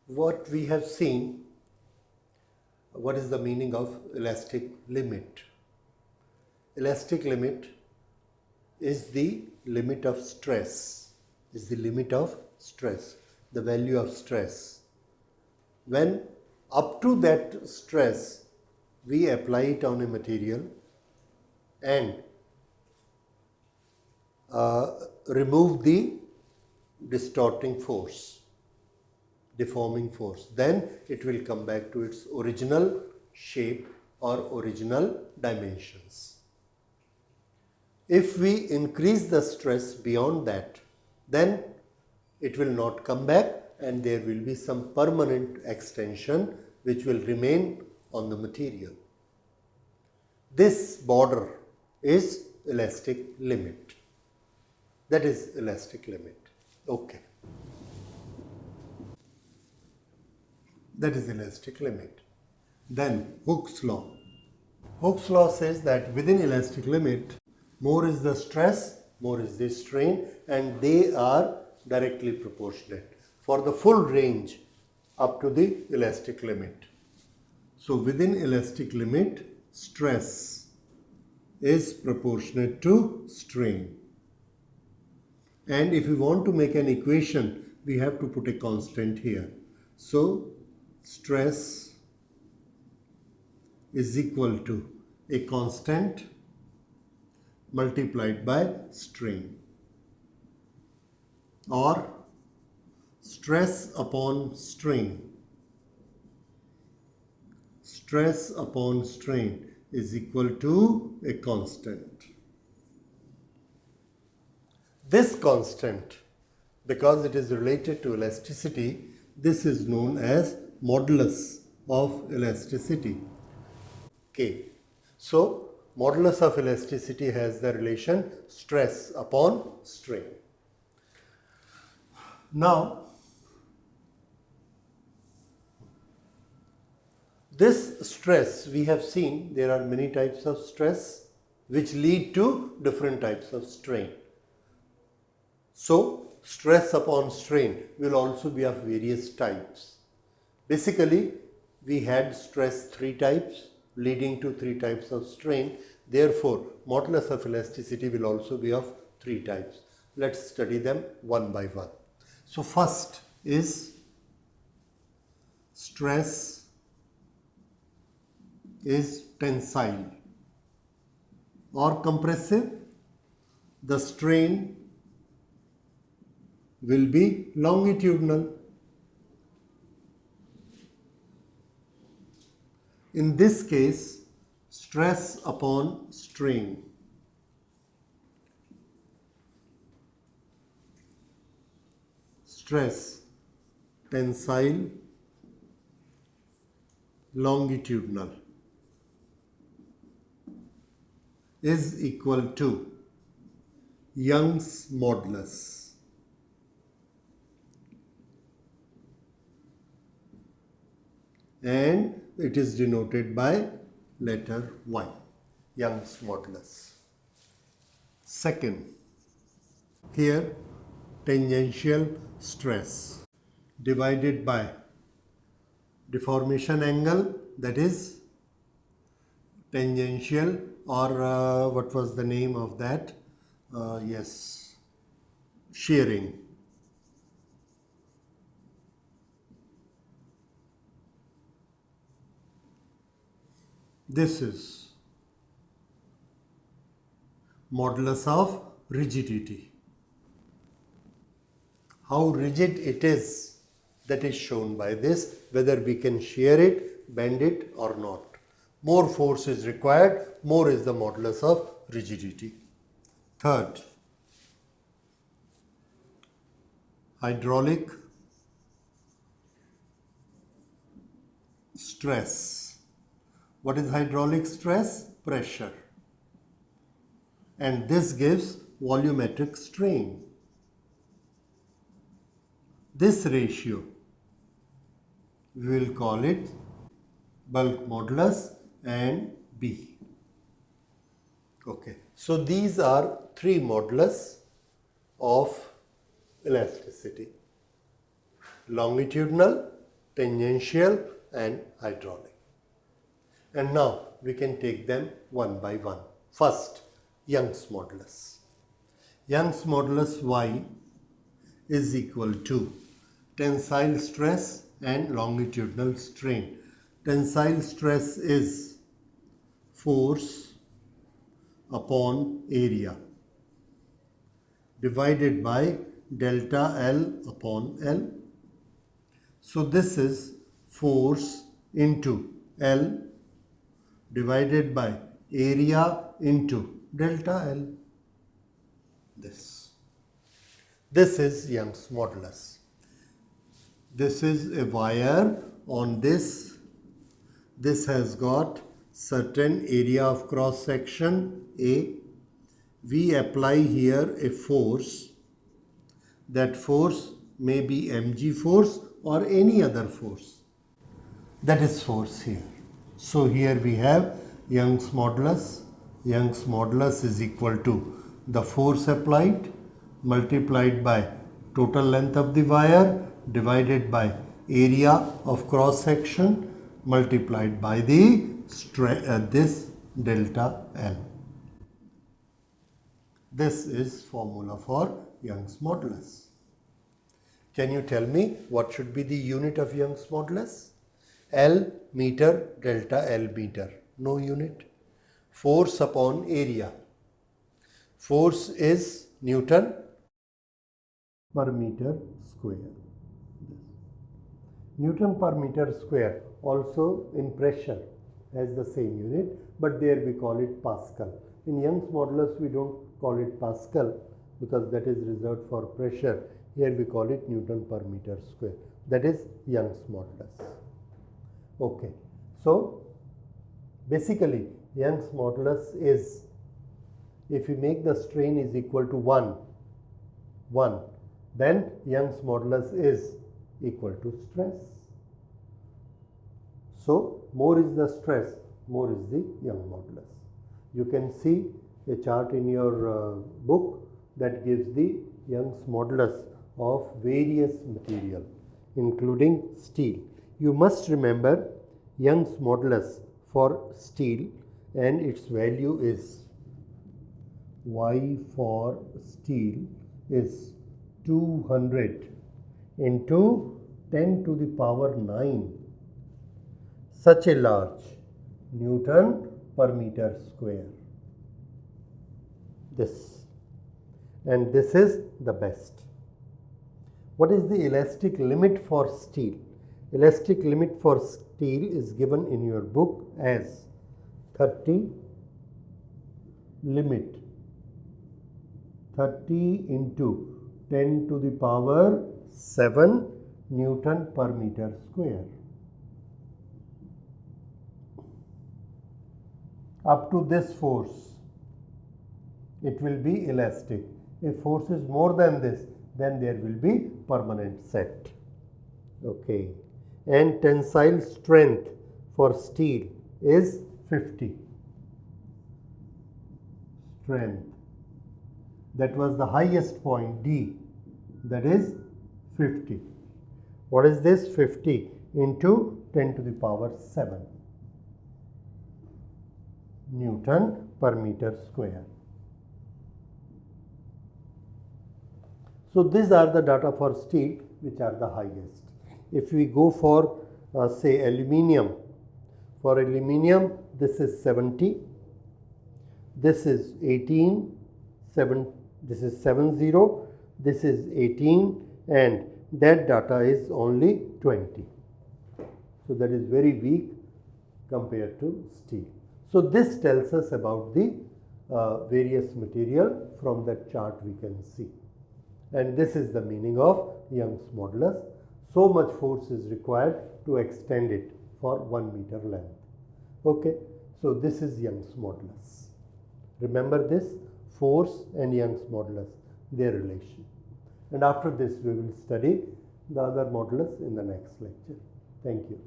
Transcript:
What we have seen, what is the meaning of elastic limit? Elastic limit is the limit of stress, the value of stress. When up to that stress we apply it on a material and remove the distorting force, deforming force, then it will come back to its original shape or original dimensions. If we increase the stress beyond that, then it will not come back and there will be some permanent extension which will remain on the material. This border is elastic limit. That is elastic limit. Okay. That is elastic limit. Then Hooke's law. Hooke's law says that within elastic limit, more is the stress, more is the strain, and they are directly proportionate for the full range up to the elastic limit. So within elastic limit, stress is proportionate to strain. And if we want to make an equation, we have to put a constant here. So stress is equal to a constant multiplied by strain, or stress upon strain. Stress upon strain is equal to a constant. This constant, because it is related to elasticity, this is known as modulus of elasticity, K. So, modulus of elasticity has the relation stress upon strain. Now, this stress, we have seen there are many types of stress which lead to different types of strain. So, stress upon strain will also be of various types. Basically, we had stress 3 types leading to 3 types of strain. Therefore, modulus of elasticity will also be of 3 types. Let's study them one by one. So, first is stress is tensile or compressive. The strain will be longitudinal. In this case, stress upon strain stress tensile longitudinal is equal to Young's modulus. And it is denoted by letter Y, Young's modulus. Second, here tangential stress divided by deformation angle, that is tangential, or what was the name of that? Yes, shearing. This is modulus of rigidity. How rigid it is, that is shown by this, whether we can shear it, bend it or not. More force is required, more is the modulus of rigidity. Third, hydraulic stress. What is hydraulic stress? Pressure. And this gives volumetric strain. This ratio, we will call it bulk modulus and B. Okay. So these are 3 modulus of elasticity: longitudinal, tangential and hydraulic. And now we can take them one by one. First, Young's modulus. Young's modulus Y is equal to tensile stress and longitudinal strain. Tensile stress is force upon area divided by delta L upon L. So this is force into L divided by area into delta L. This is Young's modulus. This is a wire on this. This has got certain area of cross section A. We apply here a force. That force may be mg force or any other force. That is force here. So here we have Young's modulus. Young's modulus is equal to the force applied multiplied by total length of the wire divided by area of cross section multiplied by the this delta L. This is formula for Young's modulus. Can you tell me what should be the unit of Young's modulus? L meter delta L meter. No unit. Force upon area. Force is Newton per meter square. Newton per meter square also in pressure has the same unit, but there we call it Pascal. In Young's modulus we don't call it Pascal because that is reserved for pressure. Here we call it Newton per meter square. That is Young's modulus. Okay. So basically Young's modulus is, if we make the strain is equal to 1, then Young's modulus is equal to stress. So more is the stress, more is the Young modulus. You can see a chart in your book that gives the Young's modulus of various material including steel. You must remember Young's modulus for steel, and its value is Y for steel is 200 into 10 to the power 9, such a large Newton per meter square. This, and this is the best. What is the elastic limit for steel? Elastic limit for steel is given in your book as 30 limit 30 into 10 to the power 7 Newton per meter square. Up to this force, it will be elastic. If force is more than this, then there will be permanent set. Okay. And tensile strength for steel is 50. Strength. That was the highest point, D. That is 50. What is this? 50 into 10 to the power 7 Newton per meter square. So these are the data for steel which are the highest. If we go for say aluminium, for aluminium this is 70, this is 18, this is 70, this is 18, and that data is only 20. So that is very weak compared to steel. So this tells us about the various material from that chart we can see. And this is the meaning of Young's modulus. So much force is required to extend it for 1 meter length. Okay, so this is Young's modulus. Remember this, force and Young's modulus, their relation. And after this we will study the other modulus in the next lecture. Thank you.